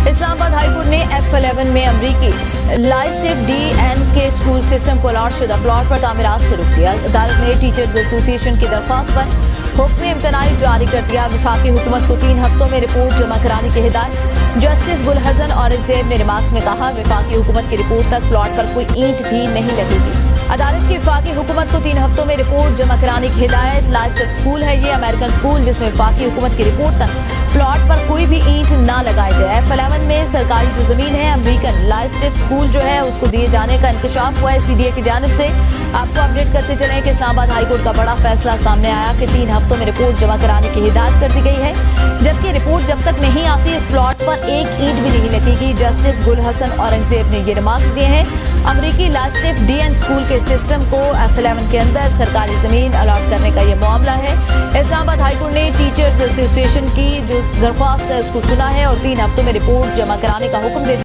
Islamabad high court ने F11 में अमरीकी लाइस्टिफ DNK स्कूल सिस्टम को अलॉट शुदा प्लॉट पर तामीरात से रोक दिया। अदालत ने टीचर्स एसोसिएशन की दरख्वास्त पर हुक्म इम्तनाई जारी कर दिया। वफाकी हुकूमत को 3 हफ्तों में रिपोर्ट जमा कराने की हिदायत। जस्टिस गुलहसन औरंगजेब ने रिमार्क्स में कहा, वफाकी हुकूमत की रिपोर्ट तक प्लॉट पर कोई ईंट भी नहीं लगेगी। अदालत की वफाकी हुकूमत को 3 हफ्तों में रिपोर्ट जमा कराने की हिदायत। लाइस्टिफ स्कूल है ये अमेरिकन स्कूल जिसमें वफाकी हुकूमत की रिपोर्ट तक प्लॉट पर कोई भी ईंट ना लगाई जाए। F11 में सरकारी जो जमीन है अमेरिकन लाइस्टिफ स्कूल जो है उसको दिए जाने का इंकशाफ हुआ है CDA की जानिब से। आपको अपडेट करते चलें कि इस्लामाबाद हाईकोर्ट का बड़ा फैसला सामने आया कि 3 हफ्तों में रिपोर्ट जमा कराने की हिदायत कर दी गई है, जबकि रिपोर्ट जब तक नहीं आती इस प्लॉट पर एक ईंट भी नहीं लगेगी। जस्टिस गुलहसन औरंगजेब ने ये रिमार्क दिए हैं। अमरीकी लाइस्टिफ DN स्कूल के सिस्टम को F11 के अंदर सरकारी जमीन अलॉट करने का ये मामला है। इस्लामाबाद हाईकोर्ट ने टीचर्स एसोसिएशन की जो दरख्वास्त है उसको सुना है और 3 हफ्तों में रिपोर्ट जमा कराने का हुक्म दे दिया।